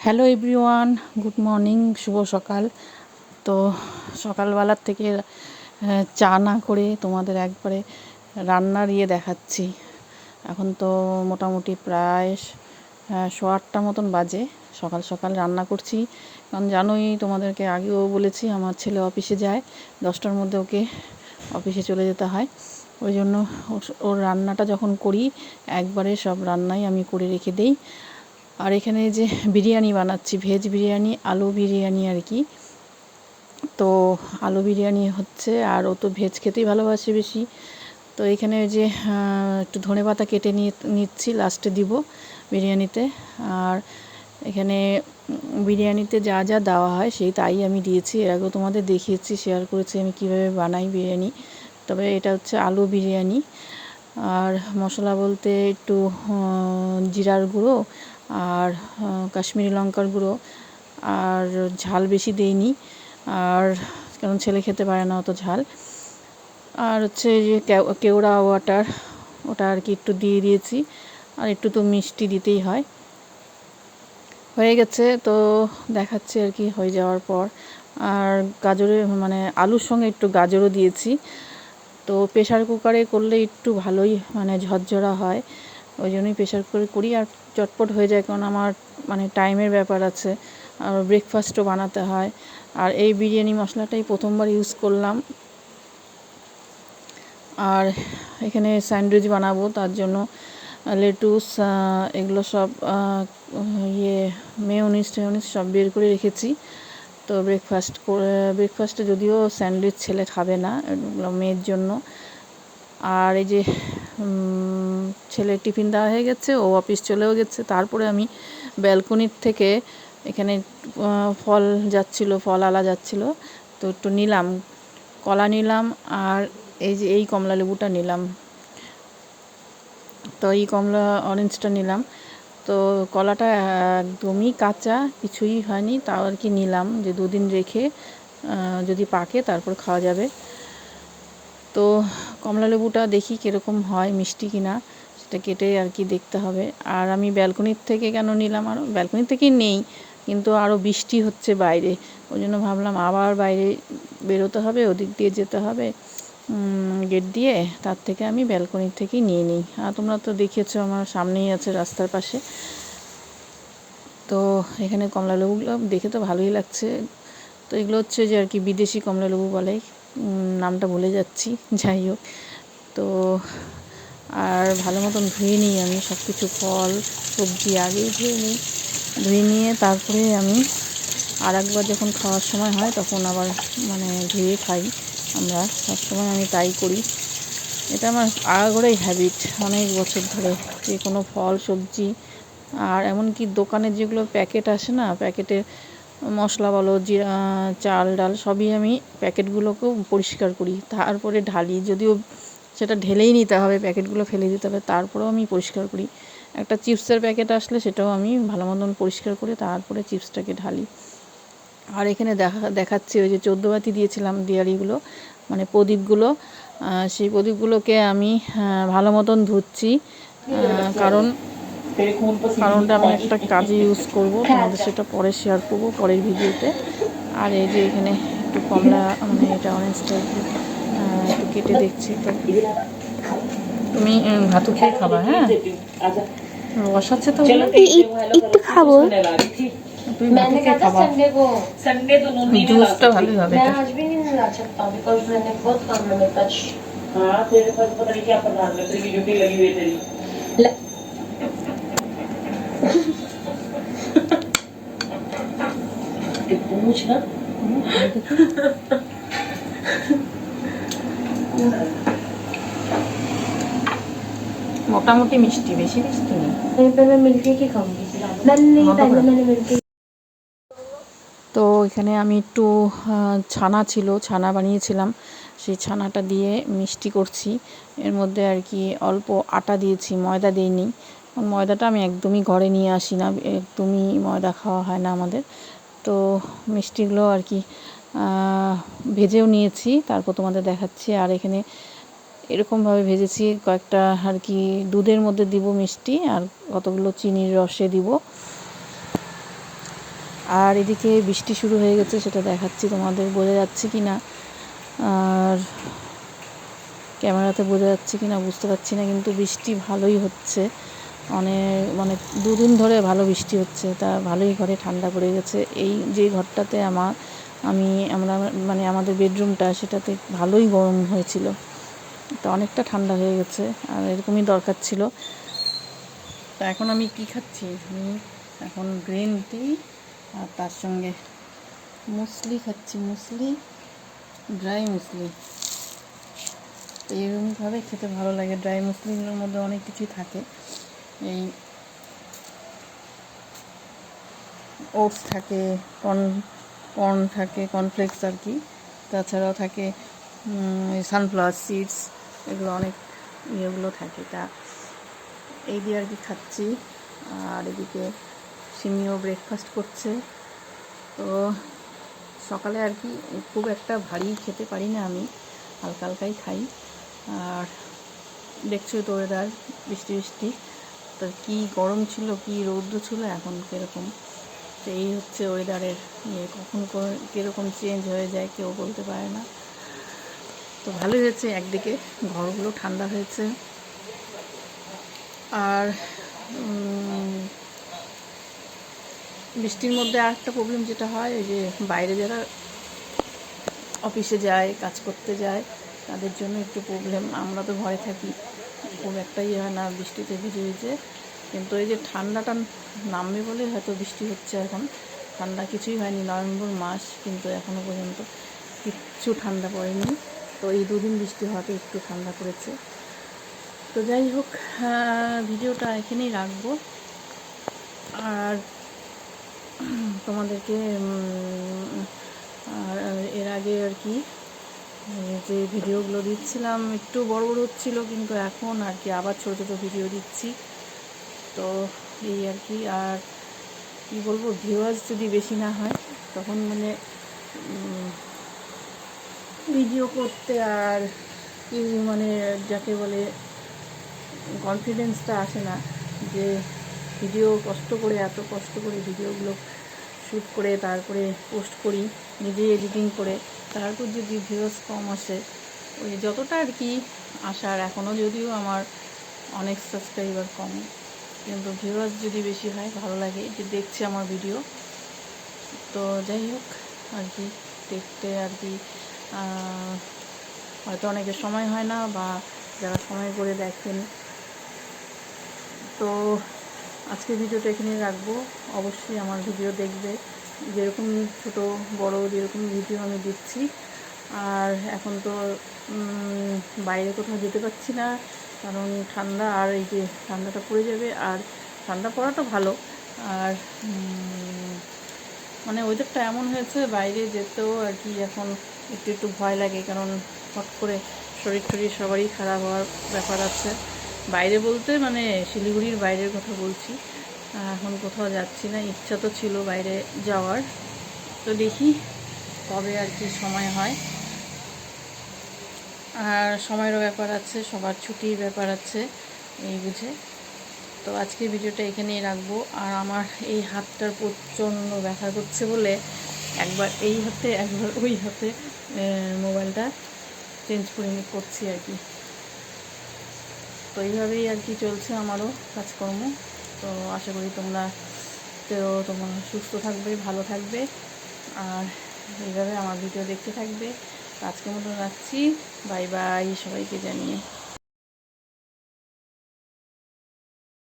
Hello everyone, good morning, শুভ সকাল। তো সকালবেলার থেকে চা না করে তোমাদের একবারে রান্নার দেখাচ্ছি। এখন তো মোটামুটি প্রায় 8:15 মতন বাজে। সকাল সকাল রান্না করছি, কারণ জানোই, তোমাদেরকে আগেও বলেছি, আমার ছেলে অফিসে যায়, 10টার মধ্যে ওকে অফিসে চলে যেতে হয়। ওই জন্য ওর রান্নাটা যখন করি একবারে সব রান্নাই আমি করে রেখে দিই। আর এখানে যে বিরিয়ানি বানাচ্ছি, ভেজ বিরিয়ানি, আলু বিরিয়ানি আর কি। তো আলু বিরিয়ানি হচ্ছে, আর ও তো ভেজ খেতেই ভালোবাসে বেশি। তো এখানে যে একটু ধনেপাতা কেটে নিচ্ছি, লাস্টে দিব বিরিয়ানিতে। আর এখানে বিরিয়ানিতে যা যা দেওয়া হয় সেই তাই আমি দিয়েছি। এর আগেও তোমাদের দেখিয়েছি, শেয়ার করেছি আমি কিভাবে বানাই বিরিয়ানি। তবে এটা হচ্ছে আলু বিরিয়ানি। আর মশলা বলতে একটু জিরার গুঁড়ো আর কাশ্মীরি লঙ্কার গুঁড়ো, আর ঝাল বেশি দেইনি, আর কারণ ছেলে খেতে পারে না অত ঝাল। আর হচ্ছে যে কেওড়া ওয়াটার, ওটা আর কি একটু দিয়ে দিয়েছি। আর একটু তো মিষ্টি দিতেই হয়। হয়ে গেছে, তো দেখাচ্ছি আর কি হয়ে যাওয়ার পর। আর গাজরের মানে আলুর সঙ্গে একটু গাজরও দিয়েছি। তো প্রেশার কুকারে করলে একটু ভালোই ঝরঝরা হয়, ওই জন্যই প্রেশার কুকারে করি। আর চটপট হয়ে যায়, কারণ আমার টাইমের ব্যাপার আছে, আর ব্রেকফাস্টও বানাতে হয়। আর এই বিরিয়ানি মশলাটাই প্রথমবার ইউজ করলাম। আর এখানে স্যান্ডউইচ বানাবো, তার জন্য লেটুস এগুলো সব মেয়োনিজ সব বের করে রেখেছি। তো ব্রেকফাস্টে যদিও স্যান্ডউইচ ছেলে খাবে না, এগুলো মেয়ের জন্য। আর এই যে ছেলের টিফিন দেওয়া হয়ে গেছে, ও অফিস চলেও গেছে। তারপরে আমি ব্যালকনির থেকে এখানে ফল আলা যাচ্ছিল, তো একটু নিলাম, কলা নিলাম, আর এই কমলা লেবুটা নিলাম। তো এই কমলা অরেঞ্জটা নিলাম। তো কলাটা একদমই কাঁচা, কিছুই হয়নি, তাও আর কি নিলাম, যে 2 দিন রেখে যদি পাকে তারপর খাওয়া যাবে। তো কমলা লেবুটা দেখি কীরকম হয়, মিষ্টি কিনা, সেটা কেটে আর কি দেখতে হবে। আর আমি ব্যালকনির থেকে কেন নিলাম, আরও ব্যালকনির থেকেই নেই, কিন্তু আরও বৃষ্টি হচ্ছে বাইরে, ওই জন্য ভাবলাম আবার বাইরে বেরোতে হবে, ওদিক দিয়ে যেতে হবে গেট দিয়ে, তার থেকে আমি ব্যালকনির থেকেই নিয়ে নিই। আর তোমরা তো দেখিয়েছো, আমার সামনেই আছে, রাস্তার পাশে। তো এখানে কমলা লেবুগুলো দেখে তো ভালোই লাগছে। তো এগুলো হচ্ছে যে আর কি বিদেশি কমলা লেবু বলে, নামটা ভুলে যাচ্ছি, যাই হোক। তো আর ভালো মতন ধুয়ে নিই আমি সব কিছু, ফল সবজি আগেই ধুয়ে নিয়ে তারপরে আমি আর একবার যখন খাওয়ার সময় হয় তখন আবার ধুয়ে খাই। আমরা সবসময় আমি তাই করি, এটা আমার আগাগোড়াই হ্যাবিট, অনেক বছর ধরে। যে কোনো ফল সবজি, আর এমনকি দোকানের যেগুলো প্যাকেট আসে না, প্যাকেটে মশলা বলো, জিরা, চাল ডাল, সবই আমি প্যাকেটগুলোকেও পরিষ্কার করি, তারপরে ঢালি। যদিও সেটা ঢেলেই নিতে হবে, প্যাকেটগুলো ফেলে দিতে হবে, তারপরেও আমি পরিষ্কার করি। একটা চিপসের প্যাকেট আসলে সেটাও আমি ভালো মতন পরিষ্কার করে তারপরে চিপসটাকে ঢালি। আর এখানে দেখাচ্ছি ওই যে 14 বাতি দিয়েছিলাম, দিয়ারিগুলো প্রদীপগুলো, সেই প্রদীপগুলোকে আমি ভালো মতন ধুচ্ছি, কারণটা আমি একটা কাজে ইউজ করব, তোমাদের সেটা পরে শেয়ার করব পরের ভিডিওতে। আর এই যে এখানে একটু কমলা এটা অরেঞ্জটা একটু কেটে দেখছি। তো তুমি ভাতু খেয়ে খাবা? হ্যাঁ, রস আছে তো, একটু খাবো। তুমি ভাতু খেয়ে খাবা, জুসটা ভালোই হবে। মোটামুটি মিষ্টি, বেশি মিষ্টি নেই। তো এখানে আমি একটু ছানা বানিয়েছিলাম, সেই ছানাটা দিয়ে মিষ্টি করছি। এর মধ্যে আর কি অল্প আটা দিয়েছি, ময়দা দিইনি, কারণ ময়দাটা আমি একদমই ঘরে নিয়ে আসি না, একদমই ময়দা খাওয়া হয় না আমাদের। তো মিষ্টিগুলো আর কি ভেজেও নিয়েছি, তারপর তোমাদের দেখাচ্ছি। আর এখানে এরকমভাবে ভেজেছি, কয়েকটা আর কি দুধের মধ্যে দিব মিষ্টি, আর কতগুলো চিনির রসে দিব। আর এদিকে বৃষ্টি শুরু হয়ে গেছে, সেটা দেখাচ্ছি তোমাদের, বোঝা যাচ্ছে কি না আর ক্যামেরাতে বোঝা যাচ্ছে কি না বুঝতে পারছি না, কিন্তু বৃষ্টি ভালোই হচ্ছে। মানে 2 দিন ধরে ভালো বৃষ্টি হচ্ছে, তা ভালোই ঘরে ঠান্ডা পড়ে গেছে। এই যে ঘরটাতে আমরা মানে আমাদের বেডরুমটা, সেটাতে ভালোই গরম হয়েছিল, তো অনেকটা ঠান্ডা হয়ে গেছে, আর এরকমই দরকার ছিল। তা এখন আমি কি খাচ্ছি, আমি এখন গ্রিন টি আর তার সঙ্গে মুসলি খাচ্ছি, ড্রাই মুসলি। তো এরকমভাবে খেতে ভালো লাগে। ড্রাই মুসলিগুলোর মধ্যে অনেক কিছুই থাকে, এই ওটস থাকে, কর্ন থাকে, কর্নফ্লেক্স আর কি, তাছাড়াও থাকে সানফ্লাওয়ার সিডস, এগুলো অনেক ইয়েগুলো থাকে। তা এই দিয়ে আর কি খাচ্ছি। আর এদিকে সিমিও ব্রেকফাস্ট করছে। তো সকালে আর কি খুব একটা ভারী খেতে পারি না আমি, হালকা হালকাই খাই। আর দেখছোই তো ওয়েদার, বৃষ্টি বৃষ্টি, তো কী গরম ছিল, কী রৌদ্র ছিল, এখন কীরকম। তো এই হচ্ছে ওয়েদারের ইয়ে, কখন কীরকম চেঞ্জ হয়ে যায় কেউ বলতে পারে না। তো ভালোই হয়েছে, একদিকে ঘরগুলো ঠান্ডা হয়েছে। আর বৃষ্টির মধ্যে আর একটা প্রবলেম যেটা হয়, ওই যে বাইরে যারা অফিসে যায়, কাজ করতে যায়, তাদের জন্য একটু প্রবলেম। আমরা তো ঘরে থাকি, খুব একটা ইয়ে হয় না বৃষ্টিতে ভিজে ভিজে, কিন্তু এই যে ঠান্ডাটা নামবে বলে হয়তো বৃষ্টি হচ্ছে এখন। ঠান্ডা কিছুই হয়নি, নভেম্বর মাস, কিন্তু এখনও পর্যন্ত কিচ্ছু ঠান্ডা পড়েনি। তো এই 2 দিন বৃষ্টি হওয়াতে একটু ঠান্ডা পড়েছে। তো যাই হোক, ভিডিওটা এখানেই রাখবো। আর তোমাদেরকে আর এর আগে আর কি যে ভিডিওগুলো দিচ্ছিলাম একটু বড় বড় হচ্ছিলো, কিন্তু এখন আর কি আবার ছোটো ছোটো ভিডিও দিচ্ছি। তো এই আর কি। আর কী বলবো, ভিউয়ার্স যদি বেশি না হয় তখন মানে ভিডিও করতে আর কি মানে যাকে বলে কনফিডেন্সটা আসে না, যে ভিডিও এত কষ্ট করে ভিডিওগুলো শ্যুট করে তারপরে পোস্ট করি, নিজেই এডিটিং করে, তারপর যদি ভিউয়ার্স কম আসে, ওই যতটা আর কি আসার, এখনও যদিও আমার অনেক সাবস্ক্রাইবার কম, কিন্তু ভিউয়ার্স যদি বেশি হয় ভালো লাগে যে দেখছে আমার ভিডিও। তো যাই হোক আর কি, দেখতে আর কি হয়তো অনেকের সময় হয় না, বা যারা সময় করে দেখেন। তো আজকে ভিডিওটা এখানে রাখবো। অবশ্যই আমার ভিডিও দেখবে, যেরকম ছোট বড় যেরকম ভিডিও আমি দিচ্ছি। আর এখন তো বাইরে কোথাও যেতে পারছি না, কারণ ঠান্ডা, আর এই যে ঠান্ডাটা পড়ে যাবে, আর ঠান্ডা পড়াটা ভালো। আর মানে ওয়েদারটা এমন হয়েছে, বাইরে যেতেও আর কি এখন একটু একটু ভয় লাগে, কারণ হট করে শরীর টরীর সবারই খারাপ হওয়ার ব্যাপার আছে। বাইরে বলতে মানে শিলিগুড়ির বাইরের কথা বলছি, এখন কোথাও যাচ্ছি না। ইচ্ছা তো ছিল বাইরে যাওয়ার, তো দেখি কবে আর কি সময় হয়। আর সময়েরও ব্যাপার আছে, সবার ছুটির ব্যাপার আছে, এই বুঝে। তো আজকে ভিডিওটা এখানেই রাখবো। আর আমার এই হাতটার প্রচণ্ড ব্যথা করছে বলে একবার এই হাতে একবার ওই হাতে মোবাইলটা চেঞ্জ করে করছি আর কি। তো এইভাবেই আর কি চলছে আমারও কাজকর্ম। তো আশা করি তোমরা সুস্থ থাকবে, ভালো থাকবে, আর এইভাবে আমার ভিডিও দেখতে থাকবে। আজকের মতো রাখছি, বাই বাই সবাইকে জানিয়ে।